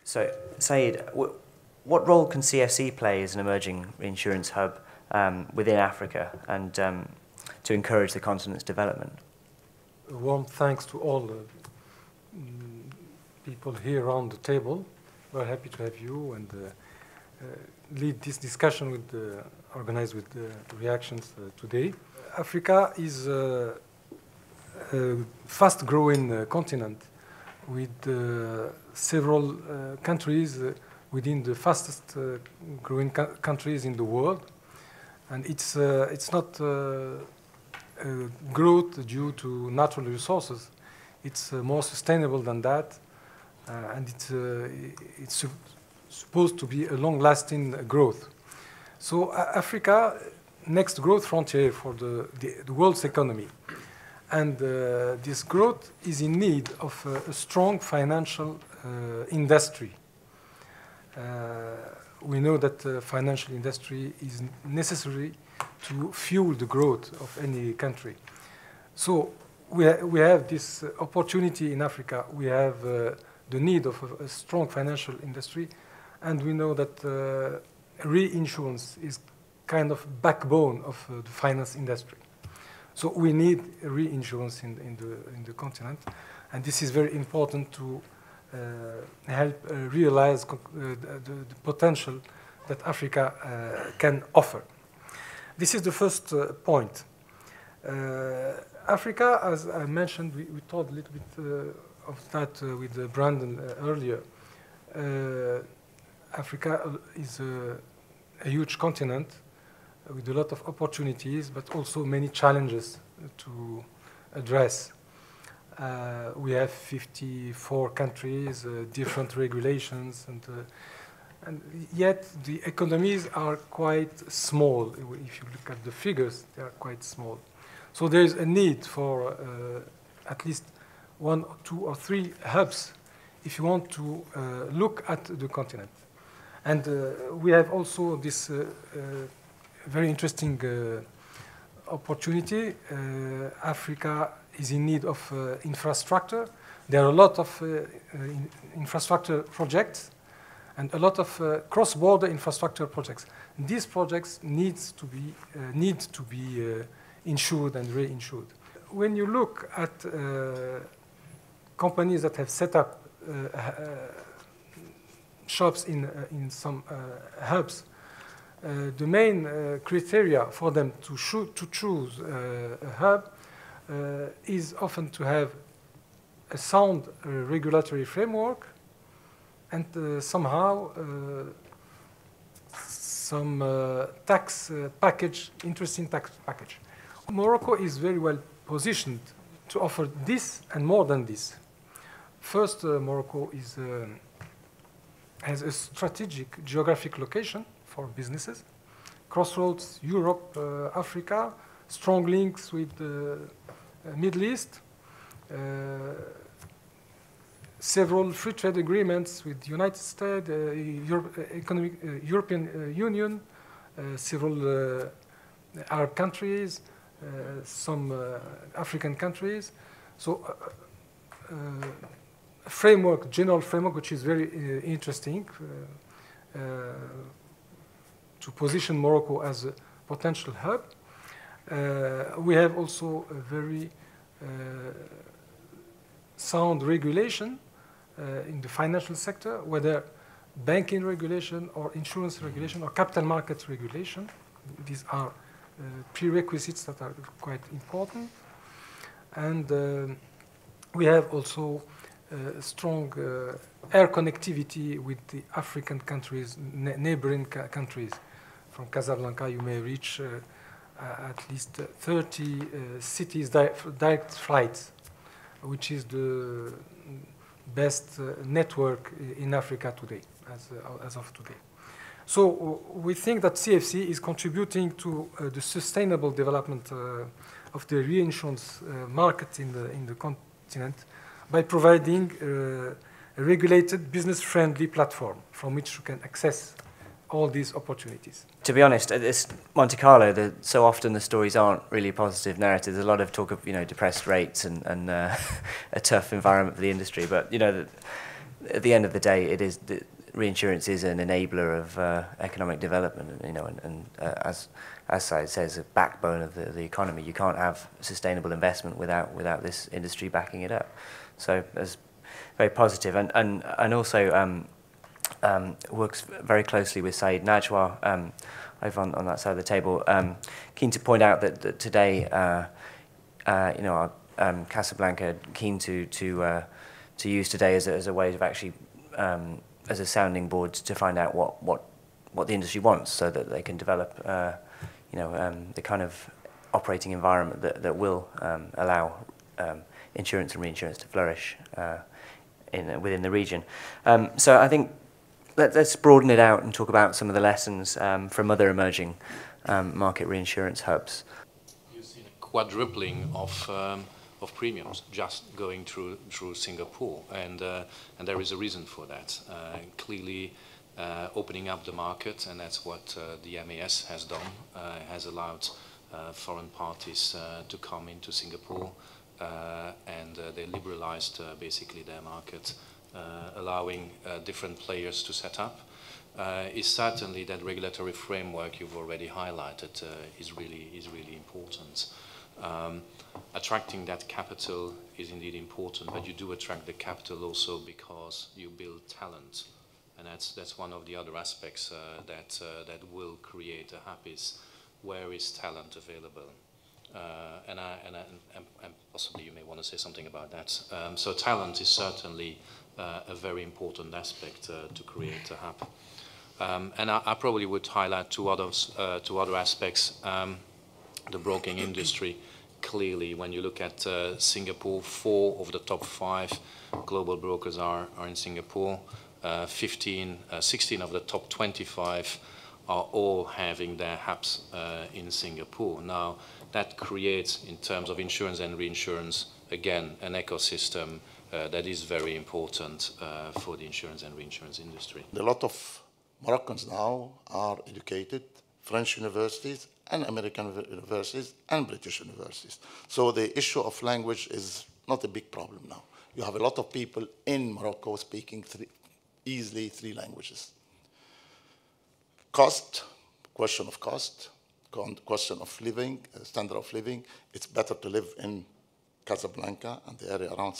So, Said, what role can CFC play as an emerging insurance hub within Africa and to encourage the continent's development? A warm thanks to all the people here around the table. We're happy to have you and lead this discussion organized with the reactions today. Africa is a fast-growing continent with several countries within the fastest growing countries in the world, and it's not growth due to natural resources. It's more sustainable than that, and it's supposed to be a long-lasting growth. So Africa, next growth frontier for the world's economy. And this growth is in need of a strong financial industry. We know that the financial industry is necessary to fuel the growth of any country. So we have this opportunity in Africa. We have the need of a strong financial industry, and we know that reinsurance is kind of backbone of the finance industry. So we need reinsurance in the continent, and this is very important to help realize the potential that Africa can offer. This is the first point. Africa, as I mentioned, we talked a little bit of that with Brandon earlier. Africa is a huge continent with a lot of opportunities, but also many challenges to address. We have 54 countries, different regulations, and yet the economies are quite small. If you look at the figures, they are quite small. So there is a need for at least 1, 2, or 3 hubs if you want to look at the continent. And we have also this very interesting opportunity. Africa is in need of infrastructure. There are a lot of infrastructure projects and a lot of cross-border infrastructure projects. These projects need to be insured and reinsured. When you look at companies that have set up shops in some hubs, the main criteria for them to choose a hub is often to have a sound regulatory framework and somehow some tax package, interesting tax package. Morocco is very well positioned to offer this and more than this. First, Morocco has a strategic geographic location for businesses. Crossroads, Europe, Africa, strong links with the Middle East, several free trade agreements with the United States, European Union, several Arab countries, some African countries. So framework, general framework, which is very interesting to position Morocco as a potential hub. We have also a very sound regulation in the financial sector, whether banking regulation or insurance regulation or capital markets regulation. These are prerequisites that are quite important. And we have also strong air connectivity with the African countries, neighboring countries. From Casablanca, you may reach at least 30 cities direct flights, which is the best network in Africa today, as of today. So we think that CFC is contributing to the sustainable development of the reinsurance market in the continent by providing a regulated, business-friendly platform from which you can access all these opportunities. To be honest, at this Monte Carlo, so often the stories aren't really positive narratives. There's a lot of talk of depressed rates and a tough environment for the industry. But at the end of the day, it is reinsurance is an enabler of economic development, you know, and as Said says, a backbone of the economy. You can't have sustainable investment without this industry backing it up. So it's very positive, and also works very closely with Said Najwa over on that side of the table. Keen to point out that today, you know, Casablanca keen to use today as a way of actually as a sounding board to find out what the industry wants, so that they can develop you know, the kind of operating environment that will allow insurance and reinsurance to flourish within the region. So I think let's broaden it out and talk about some of the lessons from other emerging market reinsurance hubs. You've seen a quadrupling of premiums just going through Singapore, and there is a reason for that. Clearly, opening up the market, and that's what the MAS has done, has allowed foreign parties to come into Singapore, and they liberalized basically their market, allowing different players to set up. Is certainly that regulatory framework you've already highlighted is really important. Attracting that capital is indeed important, but you do attract the capital also because you build talent. And that's one of the other aspects that will create a hub, is where is talent available, and possibly you may want to say something about that. So talent is certainly a very important aspect to create a hub. And I probably would highlight two other aspects. The broking industry. Clearly, when you look at Singapore, 4 of the top 5 global brokers are in Singapore. 16 of the top 25 are all having their hubs in Singapore. Now, that creates, in terms of insurance and reinsurance, again, an ecosystem that is very important for the insurance and reinsurance industry. A lot of Moroccans now are educated, French universities and American universities and British universities. So the issue of language is not a big problem now. You have a lot of people in Morocco speaking easily 3 languages. Cost, question of cost, question of living, standard of living. It's better to live in Casablanca and the area around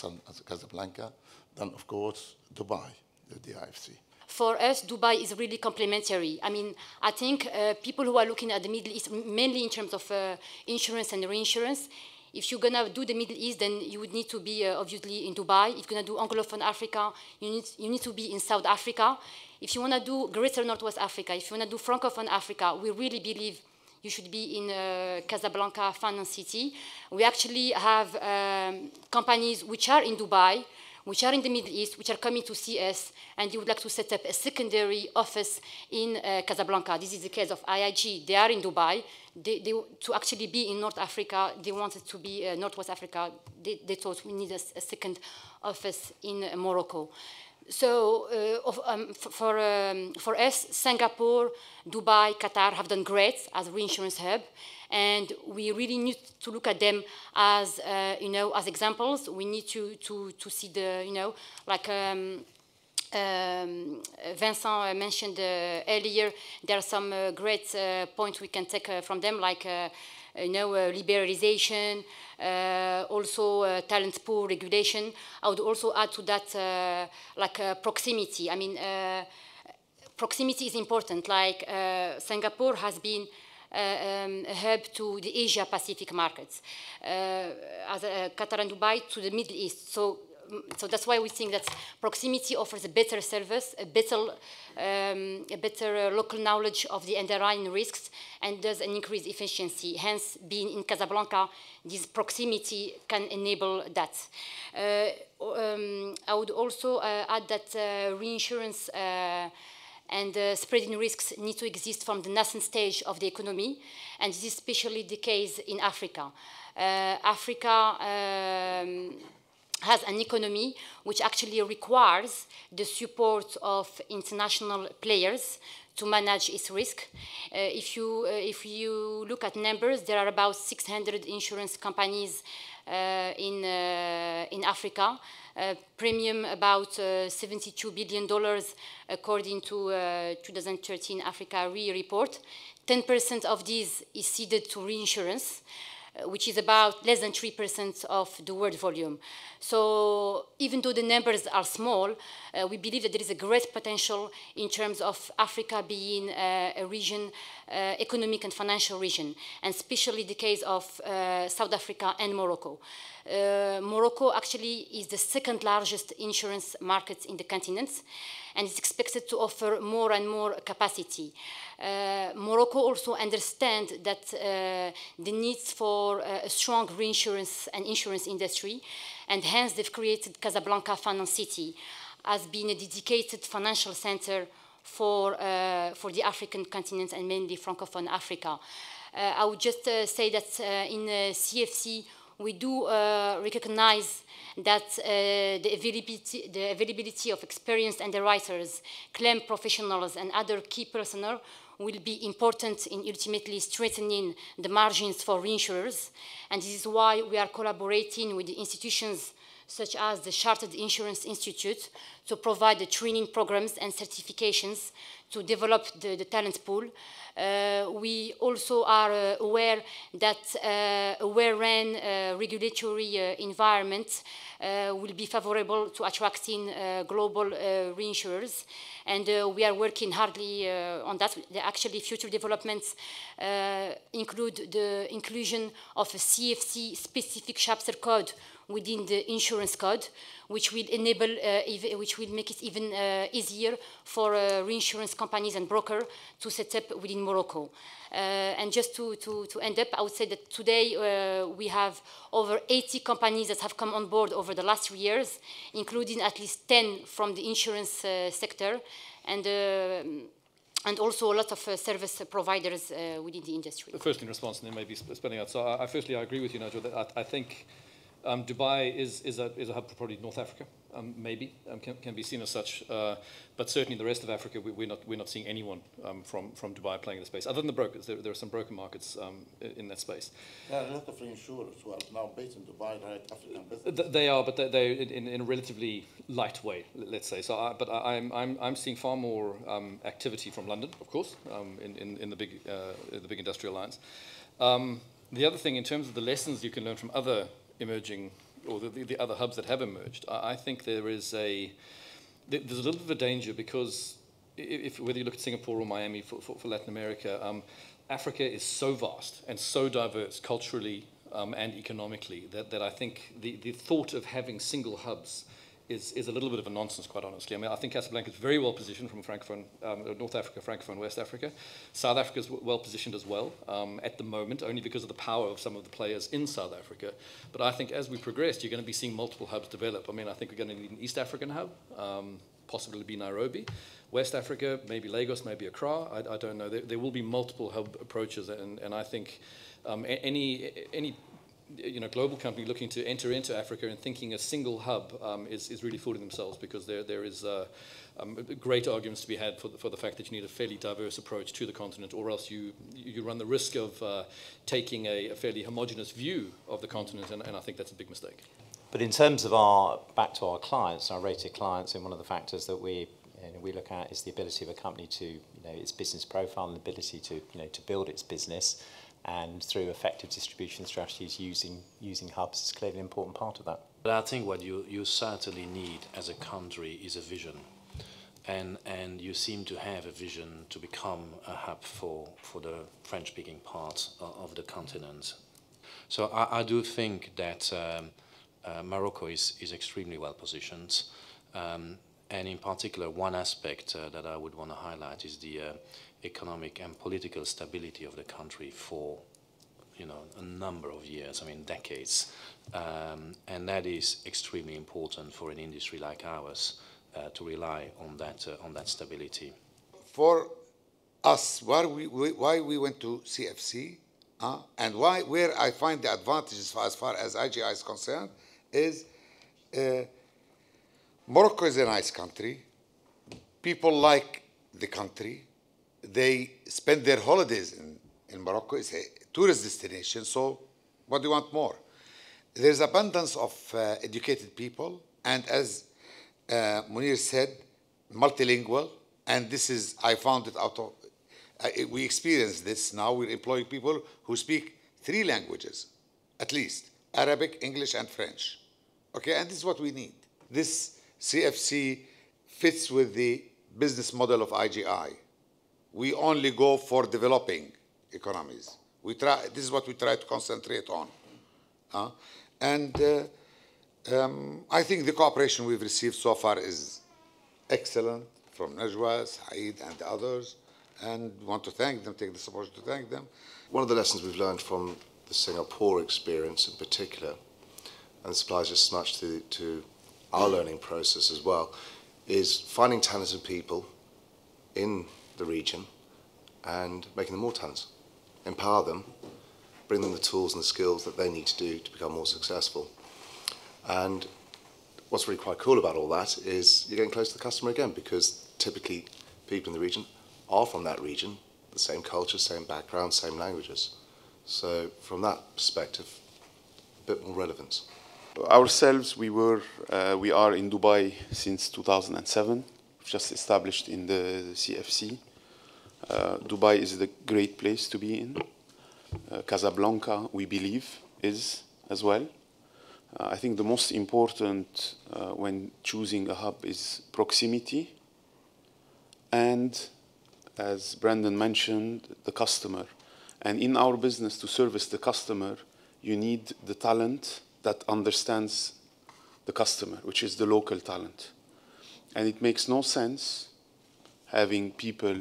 Casablanca than, of course, Dubai, the DIFC. For us, Dubai is really complementary. I mean, I think people who are looking at the Middle East, mainly in terms of insurance and reinsurance, if you're going to do the Middle East, then you would need to be obviously in Dubai. If you're going to do Anglophone Africa, you need to be in South Africa. If you want to do Greater Northwest Africa, if you want to do Francophone Africa, we really believe you should be in Casablanca Finance City. We actually have companies which are in Dubai, which are in the Middle East, which are coming to see us, and you would like to set up a secondary office in Casablanca. This is the case of IIG. They are in Dubai. To actually be in North Africa, they wanted to be Northwest Africa. They thought we need a second office in Morocco. So for us, Singapore, Dubai, Qatar have done great as a reinsurance hub, and we really need to look at them as you know, as examples. We need to see the, you know, like Vincent mentioned earlier, there are some great points we can take from them, like you know, liberalization, also talent pool regulation. I would also add to that like proximity. I mean, proximity is important. Like Singapore has been a hub to the Asia-Pacific markets, as Qatar and Dubai to the Middle East. So that's why we think that proximity offers a better service, a better local knowledge of the underlying risks, and does an increased efficiency. Hence, being in Casablanca, this proximity can enable that. I would also add that reinsurance and spreading risks need to exist from the nascent stage of the economy, and this is especially the case in Africa. Africa has an economy which actually requires the support of international players to manage its risk. If you look at numbers, there are about 600 insurance companies in Africa. Premium about $72 billion according to 2013 Africa Re report. 10% of these is ceded to reinsurance, which is about less than 3% of the world volume. So even though the numbers are small, we believe that there is a great potential in terms of Africa being a region, economic and financial region, and especially the case of South Africa and Morocco. Morocco actually is the second largest insurance market in the continent, and is expected to offer more and more capacity. Morocco also understands that the needs for a strong reinsurance and insurance industry, and hence they've created Casablanca Finance City as being a dedicated financial center for the African continent and mainly Francophone Africa. I would just say that in CFC we do recognize that the availability of experienced underwriters, claim professionals, and other key personnel will be important in ultimately strengthening the margins for reinsurers. And this is why we are collaborating with the institutions such as the Chartered Insurance Institute to provide the training programs and certifications to develop the talent pool. We also are aware that a well-run regulatory environment will be favorable to attracting global reinsurers, and we are working hardly on that. Actually, future developments include the inclusion of a CFC specific chapter code within the insurance code, which will enable, which will make it even easier for reinsurance companies and brokers to set up within Morocco. And just to end up, I would say that today we have over 80 companies that have come on board over the last 3 years, including at least 10 from the insurance sector, and also a lot of service providers within the industry. First in response, and then maybe spelling out. So I firstly, I agree with you, Nigel, that I think Dubai is a hub for probably North Africa, maybe, can be seen as such, but certainly the rest of Africa, we're not seeing anyone from Dubai playing in the space, other than the brokers. There are some broker markets in that space. There are a lot of reinsurers who are now based in Dubai, right? African business. They are, but they're in a relatively light way, let's say. So, I'm seeing far more activity from London, of course, in the big industrial lines. The other thing, in terms of the lessons you can learn from other emerging, or the other hubs that have emerged, I think there's a little bit of a danger, because whether you look at Singapore or Miami for Latin America, Africa is so vast and so diverse culturally and economically that I think the thought of having single hubs is a little bit of a nonsense, quite honestly. I mean, I think Casablanca is very well positioned from Francophone, North Africa, Francophone, West Africa. South Africa is well positioned as well at the moment, only because of the power of some of the players in South Africa. But I think as we progress, you're going to be seeing multiple hubs develop. I mean, I think we're going to need an East African hub, possibly be Nairobi. West Africa, maybe Lagos, maybe Accra. I don't know. There will be multiple hub approaches, and I think any global company looking to enter into Africa and thinking a single hub is really fooling themselves, because there is great arguments to be had for the fact that you need a fairly diverse approach to the continent, or else you run the risk of taking a fairly homogenous view of the continent, and I think that's a big mistake. But in terms of back to our clients, our rated clients, and one of the factors that we look at is the ability of a company to, its business profile and the ability to, to build its business. And through effective distribution strategies using hubs is clearly an important part of that. But I think what you certainly need as a country is a vision. And you seem to have a vision to become a hub for the French-speaking part of the continent. So I do think that Morocco is extremely well positioned. And in particular, one aspect that I would want to highlight is the economic and political stability of the country for, a number of years, decades. And that is extremely important for an industry like ours to rely on that stability. For us, why we went to CFC, and where I find the advantages as far as IGI is concerned is Morocco is a nice country. People like the country. they spend their holidays in Morocco. It's a tourist destination, so what do you want more? There's abundance of educated people, and as Munir said, multilingual, and this is, I found it out of, we experience this now. We're employing people who speak 3 languages, at least, Arabic, English, and French. Okay, and this is what we need. This CFC fits with the business model of IGI. We only go for developing economies. This is what we try to concentrate on. I think the cooperation we've received so far is excellent from Najwa, Saeed, and the others, and want to thank them, take this opportunity to thank them. One of the lessons we've learned from the Singapore experience in particular, and this applies just as much to our learning process as well, is finding talented people in the region and making them more talented. Empower them, bring them the tools and the skills that they need to do to become more successful. And what's really quite cool about all that is you're getting close to the customer again, because typically people in the region are from that region, the same culture, same background, same languages. So from that perspective, a bit more relevance. Ourselves, we are in Dubai since 2007. We've just established in the CFC. Dubai is a great place to be in. Casablanca, we believe, is as well. I think the most important when choosing a hub is proximity, and as Brandon mentioned, the customer. And in our business, to service the customer, you need the talent that understands the customer, which is the local talent. And it makes no sense having people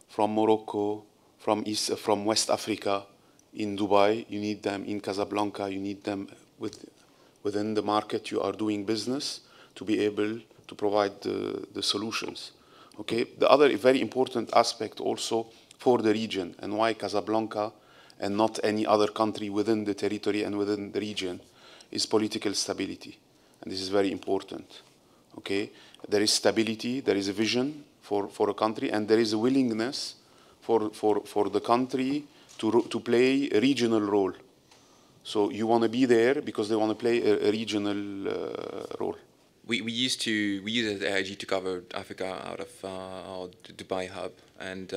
from Morocco, from West Africa in Dubai. You need them in Casablanca. You need them within the market you are doing business to be able to provide the solutions. Okay. The other very important aspect also for the region, and why Casablanca and not any other country within the territory and within the region, is political stability. And this is very important. Okay. There is stability, there is a vision for a country, and there is a willingness for the country to play a regional role. So you want to be there because they want to play a regional role. We use as AIG to cover Africa out of our Dubai hub, and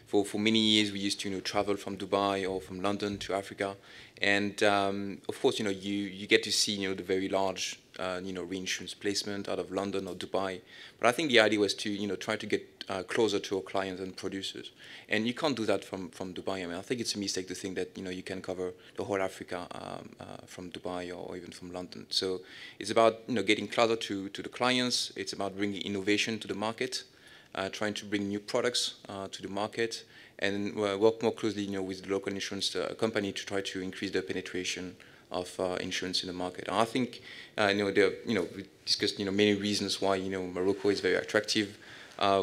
for many years we used to travel from Dubai or from London to Africa, and of course you get to see the very large reinsurance placement out of London or Dubai, but I think the idea was to try to get closer to our clients and producers, and you can't do that from Dubai. I mean, I think it's a mistake to think that you can cover the whole Africa from Dubai or even from London. So it's about getting closer to the clients. It's about bringing innovation to the market, trying to bring new products to the market, and work more closely with the local insurance company to try to increase the penetration of insurance in the market. And I think we discussed many reasons why Morocco is very attractive.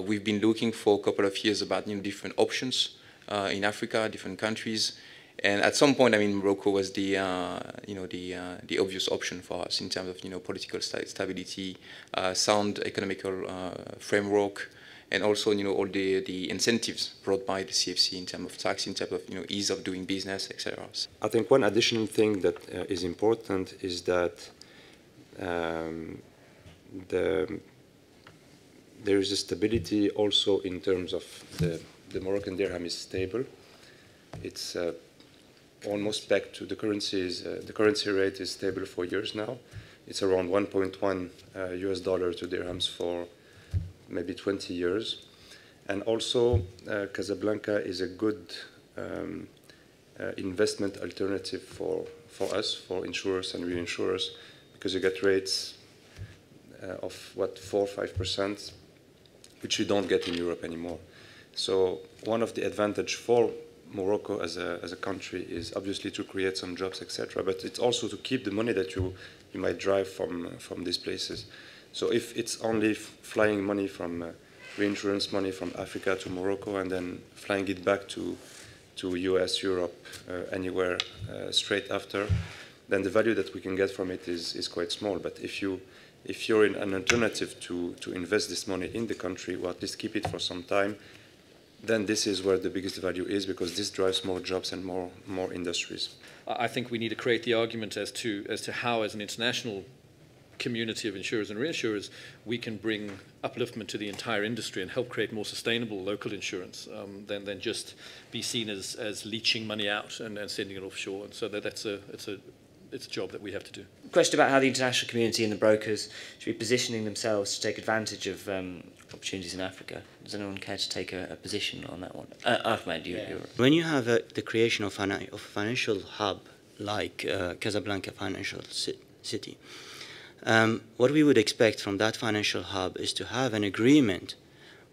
We've been looking for a couple of years about different options in Africa, different countries, and at some point, I mean, Morocco was the obvious option for us in terms of political stability, sound economical framework, and also all the incentives brought by the CFC in terms of tax, in terms of ease of doing business, etc. I think one additional thing that is important is that there is a stability also in terms of the Moroccan dirham is stable. It's almost back to the currencies. The currency rate is stable for years now. It's around 1.1 US dollar to dirhams for maybe 20 years. And also Casablanca is a good investment alternative for us, for insurers and reinsurers, because you get rates of 4-5%, which you don't get in Europe anymore. So one of the advantage for Morocco as a country is obviously to create some jobs, etc. But it's also to keep the money that you might drive from these places. So if it's only flying money from reinsurance money from Africa to Morocco and then flying it back to US, Europe, anywhere straight after, then the value that we can get from it is quite small. But if you're in an alternative to invest this money in the country, or at least keep it for some time, then this is where the biggest value is, because this drives more jobs and more industries. I think we need to create the argument as to how, as an international community of insurers and reinsurers, we can bring upliftment to the entire industry and help create more sustainable local insurance than just be seen as leeching money out and sending it offshore. And so it's a job that we have to do. Question about how the international community and the brokers should be positioning themselves to take advantage of opportunities in Africa. Does anyone care to take a position on that one? Ahmed, you're... When you have the creation of a financial hub like Casablanca Financial City, what we would expect from that financial hub is to have an agreement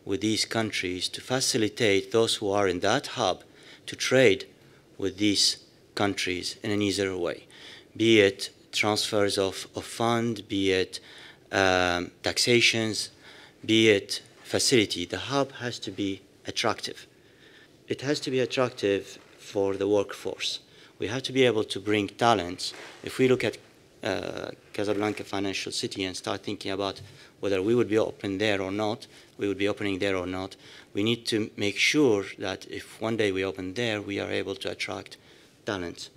with these countries to facilitate those who are in that hub to trade with these countries in an easier way, be it transfers of fund, be it taxations, be it facility. The hub has to be attractive. It has to be attractive for the workforce. We have to be able to bring talents. If we look at Casablanca Financial City and start thinking about whether we would be open there or not, we would be opening there or not, we need to make sure that if one day we open there, we are able to attract talent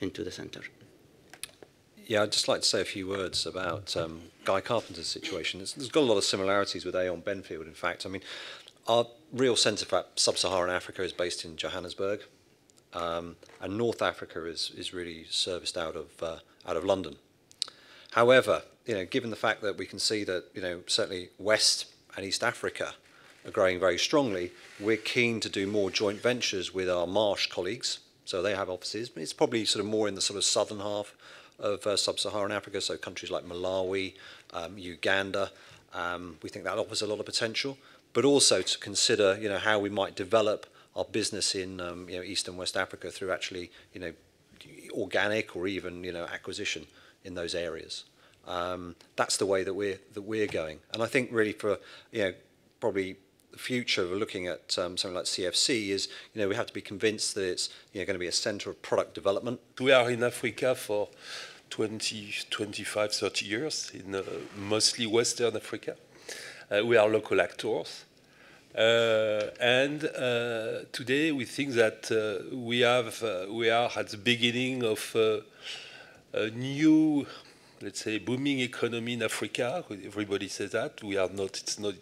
into the center. Yeah, I'd just like to say a few words about Guy Carpenter's situation. There's got a lot of similarities with Aon Benfield, in fact. I mean, our real centre for sub-Saharan Africa is based in Johannesburg, and North Africa is really serviced out of London. However, given the fact that we can see that certainly West and East Africa are growing very strongly, we're keen to do more joint ventures with our Marsh colleagues. So they have offices. It's probably sort of more in the sort of southern half of sub-Saharan Africa, so countries like Malawi, Uganda. We think that offers a lot of potential, but also to consider how we might develop our business in East and West Africa through actually organic or even acquisition in those areas. That's the way that we're going, and I think really for probably the future of looking at something like CFC is we have to be convinced that it's going to be a centre of product development. We are in Africa for 20, 25, 30 years, in mostly Western Africa. We are local actors. And today we think that we are at the beginning of a new, let's say, booming economy in Africa. Everybody says that. We are not. It's not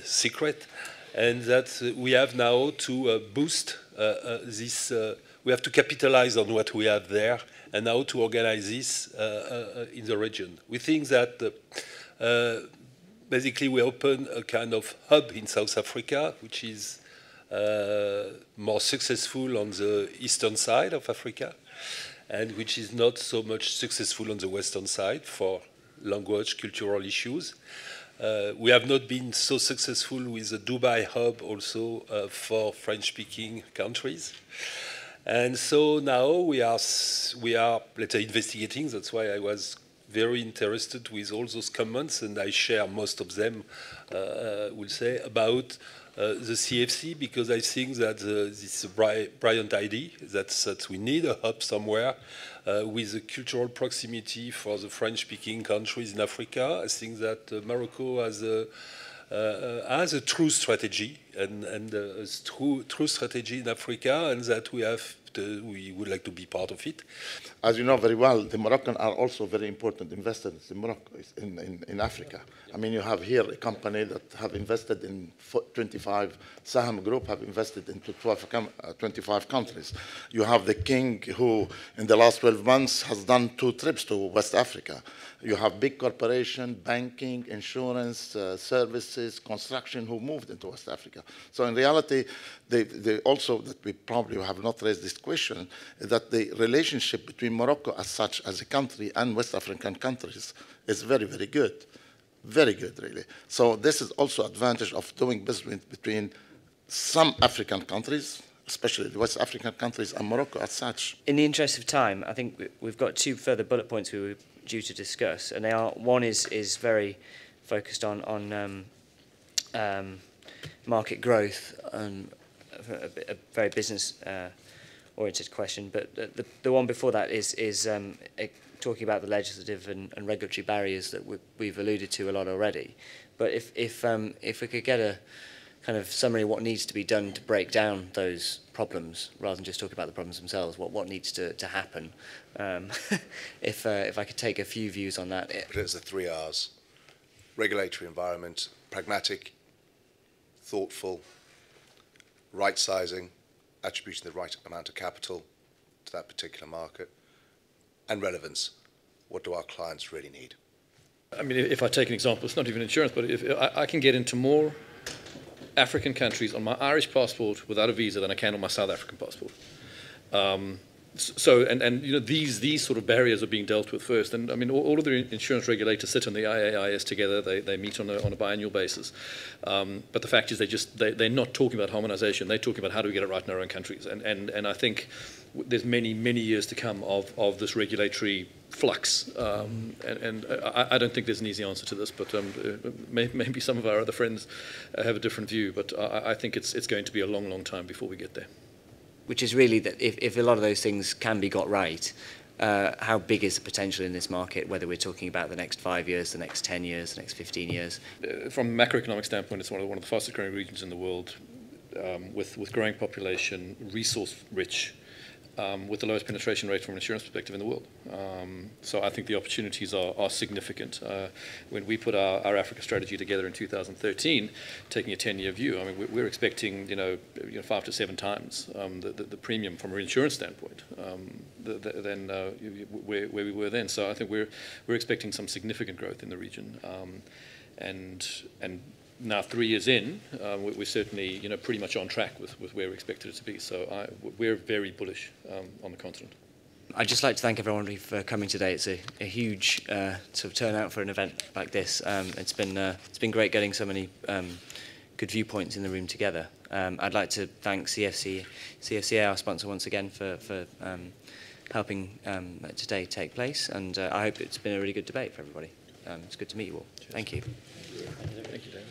secret, and that we have now to boost this. We have to capitalize on what we have there, and now to organize this in the region. We think that. Basically, we open a kind of hub in South Africa, which is more successful on the eastern side of Africa, and which is not so much successful on the western side for language, cultural issues. We have not been so successful with the Dubai hub also for French-speaking countries. And so now we are, let's say, investigating. That's why I was very interested with all those comments, and I share most of them, will say, about the CFC, because I think that this is a brilliant idea, that we need a hub somewhere with a cultural proximity for the French-speaking countries in Africa. I think that Morocco has a true strategy, and a true strategy in Africa, and that we would like to be part of it. As you know very well, the Moroccans are also very important investors in Morocco, in Africa. I mean, you have here a company that have invested in 25, Saham Group have invested into 25 countries. You have the king who, in the last 12 months, has done 2 trips to West Africa. You have big corporation, banking, insurance, services, construction who moved into West Africa. So in reality, they also, that we probably have not raised this question, is that the relationship between Morocco as such, as a country, and West African countries is very, very good. Very good, really. So this is also advantage of doing business between some African countries, especially the West African countries, and Morocco as such. In the interest of time, I think we've got 2 further bullet points we were due to discuss, and they are, one is very focused on market growth, a very business oriented question, but the one before that is talking about the legislative and regulatory barriers that we've alluded to a lot already. But if we could get kind of summary of what needs to be done to break down those problems, rather than just talk about the problems themselves. What needs to happen? If I could take a few views on that. It's the 3 R's: regulatory environment, pragmatic, thoughtful, right sizing, attributing the right amount of capital to that particular market, and relevance. What do our clients really need? I mean, if I take an example, it's not even insurance, but if I can get into more African countries on my Irish passport without a visa than I can on my South African passport. So you know, these sort of barriers are being dealt with first, and I mean all of the insurance regulators sit on the IAIS together. They meet on a biannual basis, but the fact is they're not talking about harmonization. They're talking about how do we get it right in our own countries, and I think there's many years to come of this regulatory flux, and I don't think there's an easy answer to this, but maybe some of our other friends have a different view, but I think it's going to be a long time before we get there. Which is really that if a lot of those things can be got right, how big is the potential in this market, whether we're talking about the next 5 years, the next 10 years, the next 15 years? From a macroeconomic standpoint, it's one of the fastest growing regions in the world, with growing population, resource rich, with the lowest penetration rate from an insurance perspective in the world. So I think the opportunities are significant. When we put our Africa strategy together in 2013, taking a 10-year view, I mean, we're expecting 5 to 7 times the premium from a reinsurance standpoint than where we were then. So I think we're expecting some significant growth in the region, and now 3 years in, we're certainly pretty much on track with where we expected it to be. So we're very bullish on the continent. I'd just like to thank everyone for coming today. It's a huge sort of turnout for an event like this. It's been great getting so many good viewpoints in the room together. I'd like to thank CFCA, our sponsor, once again for helping today take place, and I hope it's been a really good debate for everybody. It's good to meet you all. Cheers. Thank you. Thank you, David.